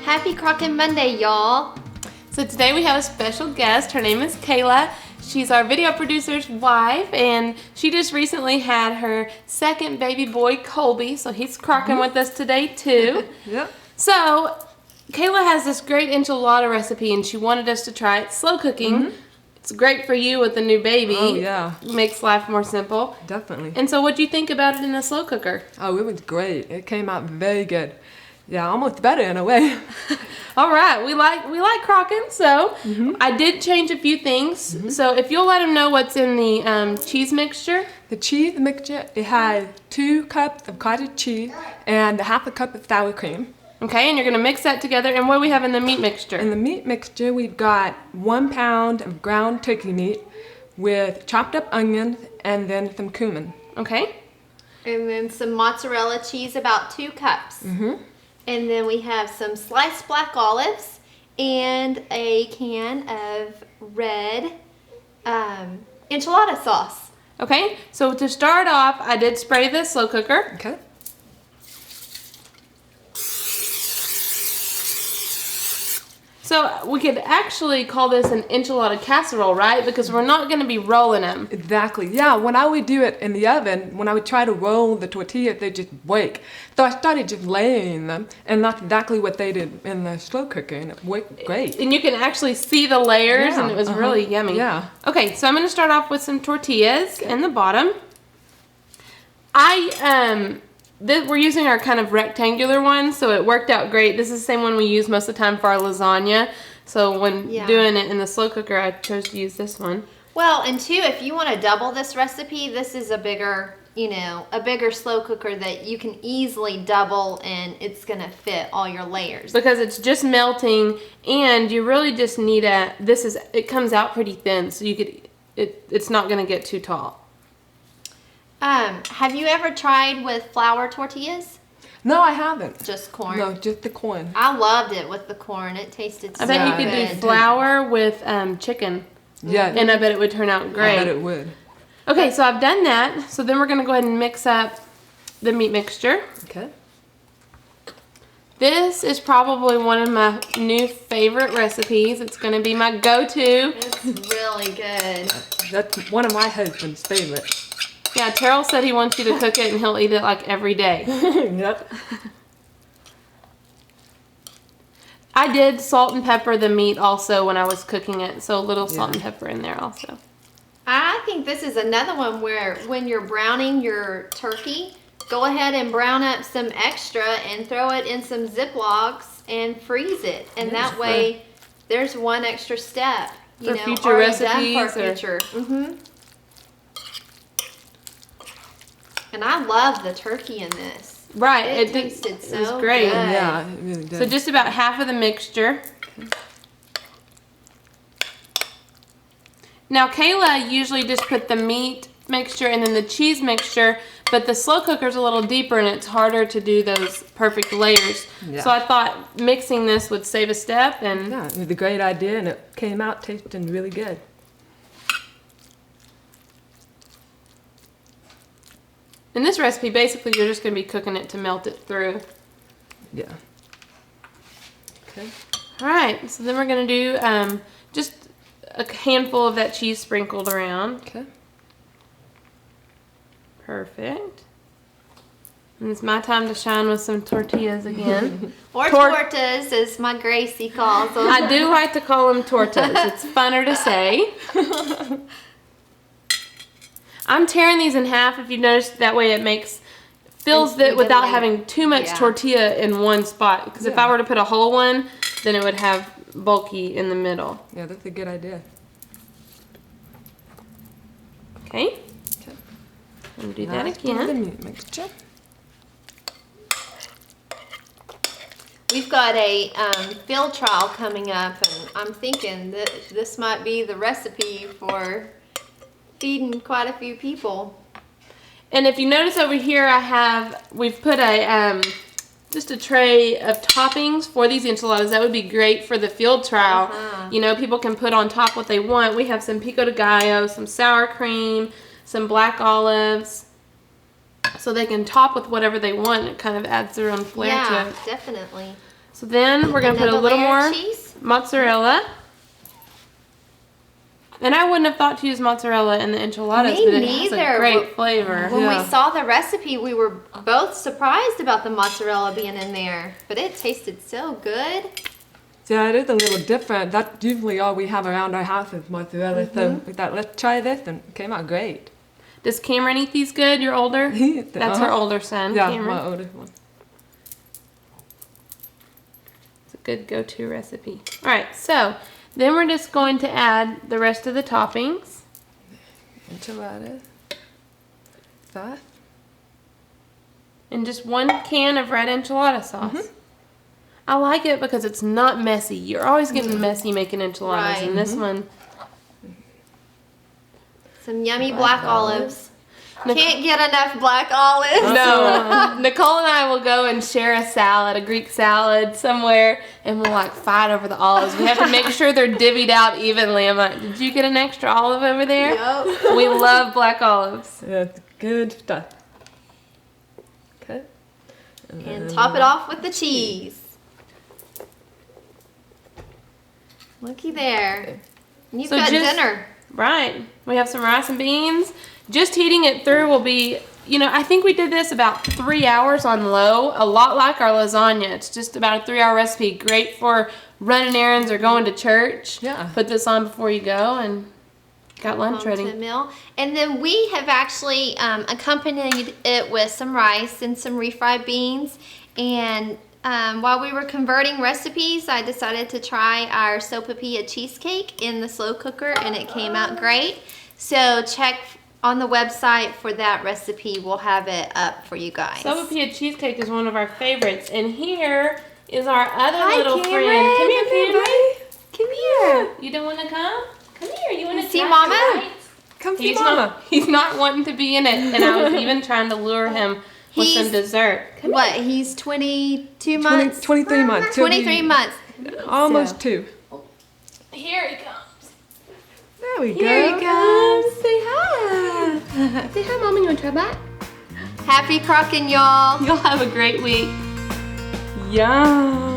Happy Crockin' Monday, y'all. So today we have a special guest. Her name is Kayla. She's our video producer's wife, and she just recently had her second baby boy, Colby, so he's crocking with us today too. Yep. So Kayla has this great enchilada recipe, and she wanted us to try it slow cooking. It's great for you with a new baby. Oh, yeah. Makes life more simple. Definitely. And so what do you think about it in a slow cooker? Oh, it was great. It came out very good. Yeah, almost better in a way. All right, we like crocking, so I did change a few things. So if you'll let them know what's in the cheese mixture. The cheese mixture, it had 2 cups of cottage cheese and half a cup of sour cream. Okay, and you're gonna mix that together. And what do we have in the meat mixture? In the meat mixture, we've got 1 pound of ground turkey meat with chopped up onions and then some cumin. Okay. And then some mozzarella cheese, about 2 cups. And then we have some sliced black olives and a can of red enchilada sauce. Okay, so to start off, I did spray the slow cooker. Okay. So we could actually call this an enchilada casserole, right? Because we're not gonna be rolling them. Exactly. Yeah, when I would do it in the oven, when I would try to roll the tortillas, they just break. So I started just layering them, and that's exactly what they did in the slow cooker, and it worked great. And you can actually see the layers, and it was really yummy. Yeah. Okay, so I'm gonna start off with some tortillas in the bottom. We're using our kind of rectangular one, so it worked out great. This is the same one we use most of the time for our lasagna. So when doing it in the slow cooker, I chose to use this one. Well, and too, if you want to double this recipe, this is a bigger, a bigger slow cooker that you can easily double, and it's gonna fit all your layers. Because it's just melting, and you really just need it comes out pretty thin, so it's not gonna get too tall. Have you ever tried with flour tortillas? No, I haven't. Just corn? No, just the corn. I loved it with the corn. It tasted so good. I bet you could do flour with chicken. Yeah. And I bet it would turn out great. I bet it would. Okay, so I've done that. So then we're going to go ahead and mix up the meat mixture. Okay. This is probably one of my new favorite recipes. It's going to be my go-to. It's really good. That's one of my husband's favorites. Yeah, Terrell said he wants you to cook it and he'll eat it like every day. Yep. I did salt and pepper the meat also when I was cooking it, so a little salt and pepper in there also. I think this is another one where when you're browning your turkey, go ahead and brown up some extra and throw it in some Ziplocs and freeze it. And that way, there's one extra step. For future recipes. And I love the turkey in this. Right. It tasted so It was great. good. Yeah, it really did. So just about half of the mixture. Now Kayla usually just put the meat mixture and then the cheese mixture, but the slow cooker's a little deeper and it's harder to do those perfect layers. Yeah. So I thought mixing this would save a step. And Yeah, it was a great idea, and it came out tasting really good. in this recipe, basically you're just going to be cooking it to melt it through. Yeah. Okay. All right, so then we're going to do just a handful of that cheese sprinkled around. Okay. Perfect. And it's my time to shine with some tortillas again. Or tortas, as my Gracie calls them. I do like to call them tortas. It's funner to say. I'm tearing these in half, if you notice, that way it fills it without having too much tortilla in one spot. Because if I were to put a whole one, then it would have bulky in the middle. Yeah, that's a good idea. Okay. Okay. And do Now that let's put the again. meat mixture. We've got a field trial coming up, and I'm thinking that this might be the recipe for feeding quite a few people. And if you notice over here, we've put just a tray of toppings for these enchiladas. That would be great for the field trial. You know, people can put on top what they want. We have some pico de gallo, some sour cream, some black olives. So they can top with whatever they want. It kind of adds their own flair to it. Yeah, definitely. So then we're gonna put a Another little layer of more cheese. mozzarella. And I wouldn't have thought to use mozzarella in the enchiladas, Me but it has neither. a great flavor. When Yeah. we saw the recipe, we were both surprised about the mozzarella being in there, but it tasted so good. Yeah, it is a little different. That's usually all we have around our house is mozzarella. So we thought, let's try this, and it came out great. Does Cameron eat these good? Your older? That's her older son, Yeah, Cameron. my oldest one. It's a good go-to recipe. All right, so then we're just going to add the rest of the toppings. Enchiladas. Sauce. And just 1 can of red enchilada sauce. I like it because it's not messy. You're always getting messy making enchiladas, Right. and this one, Some yummy Black black olives. Can't get enough black olives. no. Nicole and I will go and share a salad, a Greek salad somewhere, and we'll like fight over the olives. We have to make sure they're divvied out evenly. I'm like, did you get an extra olive over there? Yep. We love black olives. That's good stuff. Okay. And top it off with the cheese. Looky there. You've So got just- dinner. Right. We have some rice and beans. Just heating it through will be, I think we did this about 3 hours on low, a lot like our lasagna. It's just about a 3-hour recipe. Great for running errands or going to church. Yeah. Put this on before you go and got lunch To ready. a meal. And then we have actually accompanied it with some rice and some refried beans. And while we were converting recipes, I decided to try our sopapilla cheesecake in the slow cooker, and it came out great. So check on the website for that recipe. We'll have it up for you guys. Sopapilla cheesecake is one of our favorites. And here is our other Hi, little Cameron. friend. Come here, Come Cameron. Come here. You don't want to come? Come here. You want to See Mama? Come see He's Mama. he's not wanting to be in it, and I was even trying to lure him with some He's- dessert. Come What? He's 22 months? 23 months. He'll be 23 months. Almost 2. Here he comes. There we Here go. he comes. Say hi. Say hi, Mama. You want to try that? Happy Crockin', y'all. You'll have a great week. Yum.